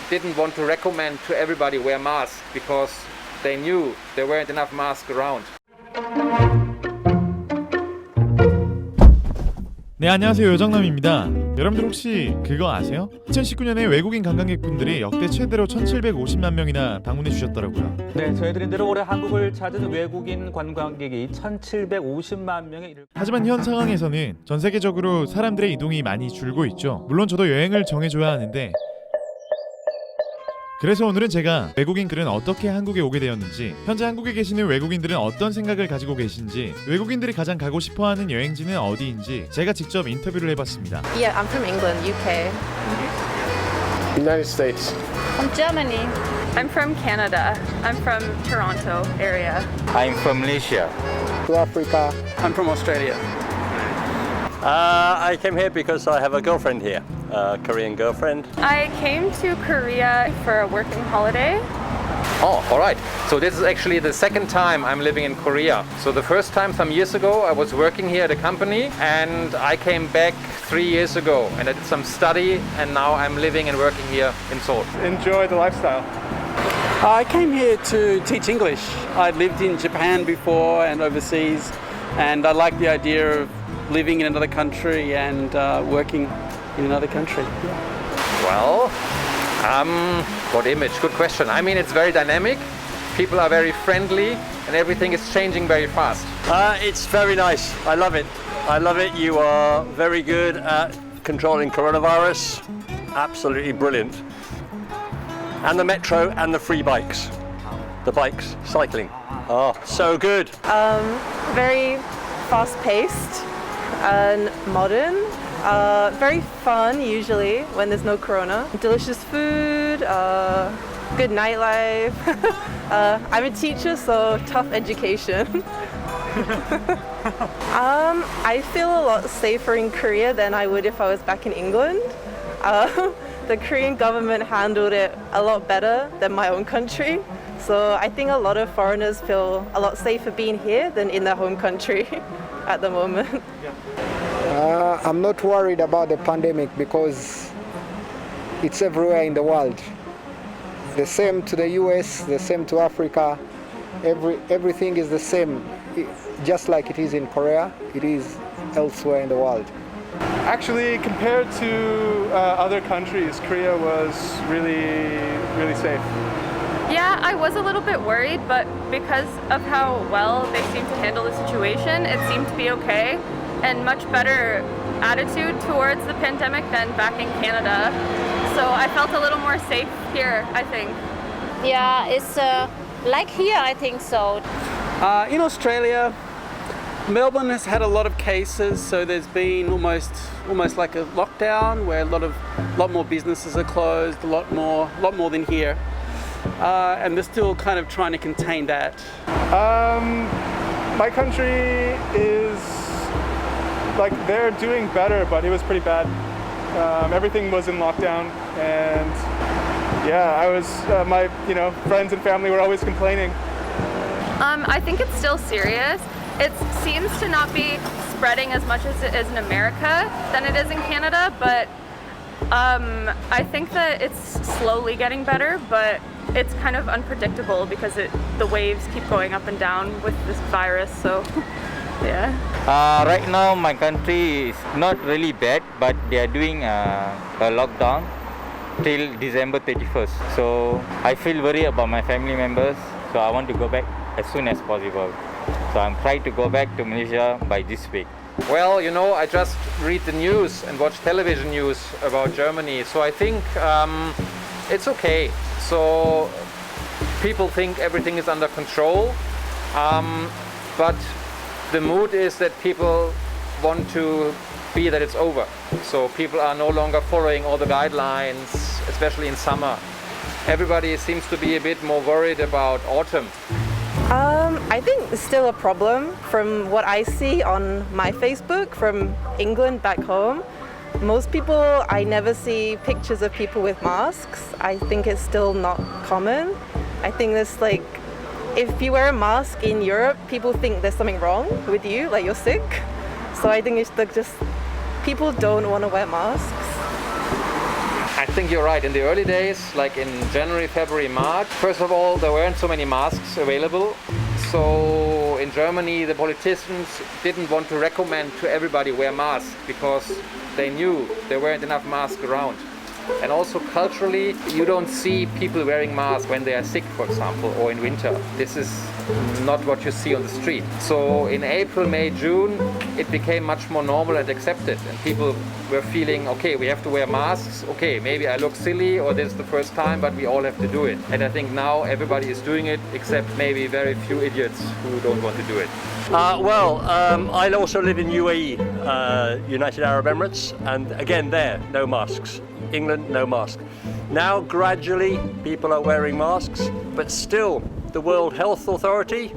didn't want to recommend to everybody wear masks because they knew there weren't enough masks around. 네, 안녕하세요. 요정남입니다. 여러분들 혹시 그거 아세요? 2019년에 외국인 관광객분들이 역대 최대로 1750만 명이나 방문해 주셨더라고요. 네, 저희들은 대로 올해 한국을 찾은 외국인 관광객이 1750만 명에 이를. 하지만 현 상황에서는 전 세계적으로 사람들의 이동이 많이 줄고 있죠. 물론 저도 여행을 정해줘야 하는데, 그래서 오늘은 제가 외국인들은 어떻게 한국에 오게 되었는지, 현재 한국에 계시는 외국인들은 어떤 생각을 가지고 계신지, 외국인들이 가장 가고 싶어하는 여행지는 어디인지 제가 직접 인터뷰를 해봤습니다. Yeah, I'm from England, UK. United States. From Germany. I'm from Canada. I'm from Toronto area. I'm from Malaysia. To Africa. I'm from Australia. I came here because I have a girlfriend here, a Korean girlfriend. I came to Korea for a working holiday. Oh, all right. So this is actually the second time I'm living in Korea. So the first time some years ago I was working here at a company and I came back 3 years ago and I did some study and now I'm living and working here in Seoul. Enjoy the lifestyle. I came here to teach English. I'd lived in Japan before and overseas, and I like the idea of living in another country and working in another country. Well, what image? Good question. I mean, it's very dynamic. People are very friendly and everything is changing very fast. It's very nice. I love it. I love it. You are very good at controlling coronavirus. Absolutely brilliant. And the metro and the free bikes. The bikes, cycling. Oh, so good. Very fast-paced and modern. Very fun usually when there's no corona. Delicious food, good nightlife. I'm a teacher, so tough education. I feel a lot safer in Korea than I would if I was back in England. The Korean government handled it a lot better than my own country. So I think a lot of foreigners feel a lot safer being here than in their home country at the moment. I'm not worried about the pandemic because it's everywhere in the world. The same to the US, the same to Africa. Everything is the same. Just like it is in Korea, it is elsewhere in the world. Actually, compared to other countries, Korea was really safe. Yeah, I was a little bit worried, but because of how well they seemed to handle the situation, it seemed to be okay, and much better attitude towards the pandemic than back in Canada. So I felt a little more safe here, I think. Yeah, it's like here, I think so. In Australia, Melbourne has had a lot of cases, so there's been almost like a lockdown where a lot more businesses are closed, a lot more than here. And they're still kind of trying to contain that. My country is they're doing better, but it was pretty bad. Everything was in lockdown, and yeah, I was my friends and family were always complaining. I think it's still serious. It seems to not be spreading as much as it is in America than it is in Canada, but I think that it's slowly getting better, but it's kind of unpredictable because the waves keep going up and down with this virus, so yeah. Right now, my country is not really bad, but they are doing a lockdown till December 31st. So I feel worried about my family members, so I want to go back as soon as possible. So I'm trying to go back to Malaysia by this week. Well, I just read the news and watch television news about Germany, so I think it's okay. So people think everything is under control, but the mood is that people want to be that it's over. So people are no longer following all the guidelines, especially in summer. Everybody seems to be a bit more worried about autumn. I think it's still a problem from what I see on my Facebook from England back home. Most people, I never see pictures of people with masks. I think it's still not common. I think there's if you wear a mask in Europe, people think there's something wrong with you, like you're sick. So I think it's just people don't want to wear masks. I think you're right. In the early days, like in January, February, March, first of all, there weren't so many masks available. So in Germany, the politicians didn't want to recommend to everybody wear masks because they knew there weren't enough masks around. And also culturally, you don't see people wearing masks when they are sick, for example, or in winter. This is not what you see on the street. So in April, May, June, it became much more normal and accepted. And people were feeling, okay, we have to wear masks. Okay, maybe I look silly or this is the first time, but we all have to do it. And I think now everybody is doing it, except maybe very few idiots who don't want to do it. I also live in UAE, United Arab Emirates, and again there, no masks. England, no mask. Now gradually people are wearing masks, but still the World Health Authority,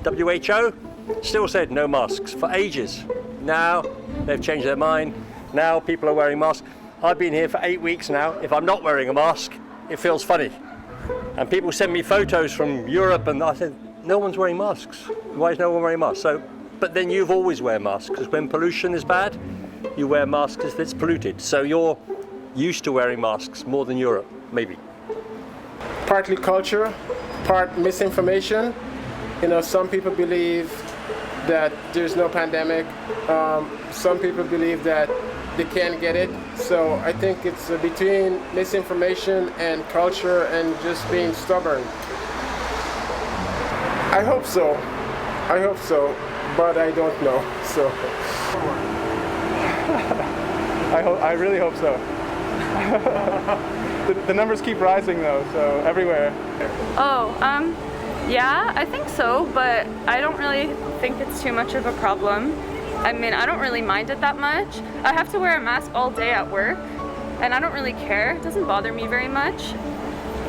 WHO, still said no masks for ages. Now they've changed their mind. Now people are wearing masks. I've been here for 8 weeks now. If I'm not wearing a mask, it feels funny. And people send me photos from Europe and I said, no one's wearing masks. Why is no one wearing masks? But then you've always wear masks because when pollution is bad, you wear masks if it's polluted. So you're used to wearing masks more than Europe, maybe. Partly culture, part misinformation. You know, some people believe that there's no pandemic. Some people believe that they can't get it. So I think it's between misinformation and culture and just being stubborn. I hope so. I hope so, but I don't know. So I really hope so. The numbers keep rising though, so everywhere. Yeah, I think so, but I don't really think it's too much of a problem. I mean, I don't really mind it that much. I have to wear a mask all day at work, and I don't really care. It doesn't bother me very much.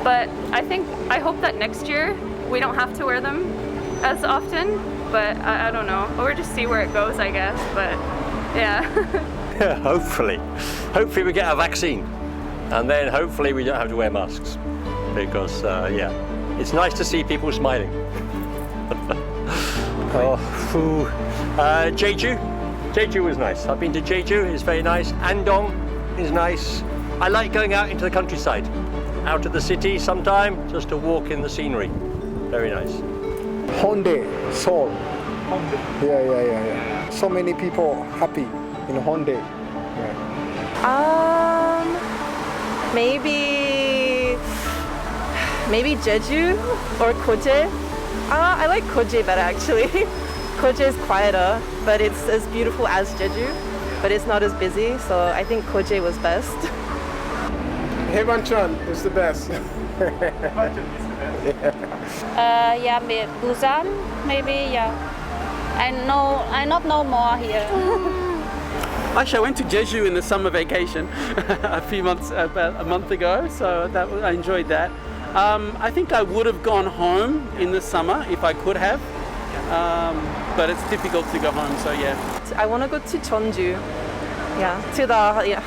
But I hope that next year we don't have to wear them as often, but I don't know. We'll just see where it goes, I guess, but yeah. Hopefully we get a vaccine, and then hopefully we don't have to wear masks, because it's nice to see people smiling. Jeju was nice. I've been to Jeju, it's very nice. Andong is nice. I like going out into the countryside, out of the city sometime, just to walk in the scenery. Very nice. Honda, Seoul. Yeah. So many people happy in Honda. Yeah. Maybe Jeju or Koje. I like Koje better actually. Koje is quieter, but it's as beautiful as Jeju, but it's not as busy, so I think Koje was best. Haebancheon is the best. Busan, maybe, yeah. I not know more here. Actually, I went to Jeju in the summer vacation about a month ago, so I enjoyed that. I think I would have gone home in the summer if I could have, but it's difficult to go home, so yeah. I want to go to Jeonju, to the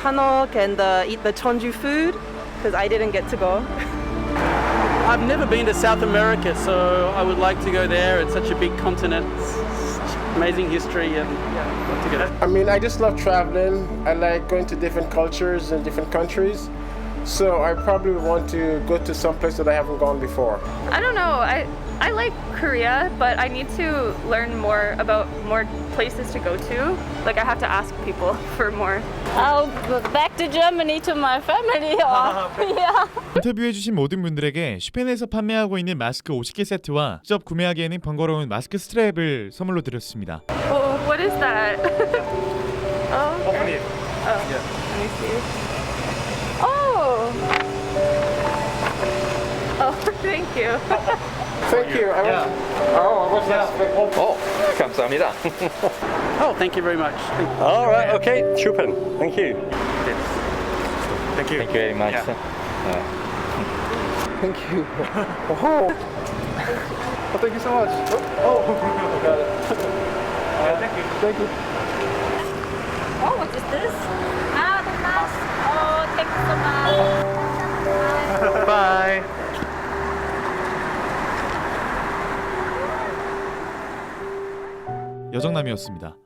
Hanok and eat the Jeonju food, because I didn't get to go. I've never been to South America, so I would like to go there. It's such a big continent, amazing history, and I'd love to go there. I mean, I just love traveling. I like going to different cultures and different countries. So I probably want to go to some place that I haven't gone before. I don't know. I like Korea, but I need to learn more about more places to go to. Like I have to ask people for more. I'll go back to Germany to my family. Yeah. 인터뷰해주신 모든 분들에게 슈펜에서 판매하고 있는 마스크 50개 세트와 직접 구매하기에는 번거로운 마스크 스트랩을 선물로 드렸습니다. Oh, what is that? Oh, okay. Open it. Oh, Yeah. let me see. Oh, thank you. Thank you. I was Oh, 감사합니다. Oh, thank you very much. All right, okay, Chupan, thank you. Thank you. Thank you very much. Yeah. Sir. Thank you. Oh, thank you so much. Oh, got it. Thank you. Thank you. Oh, what is this? The mask. Oh, thank you so much. Bye. 여정남이었습니다.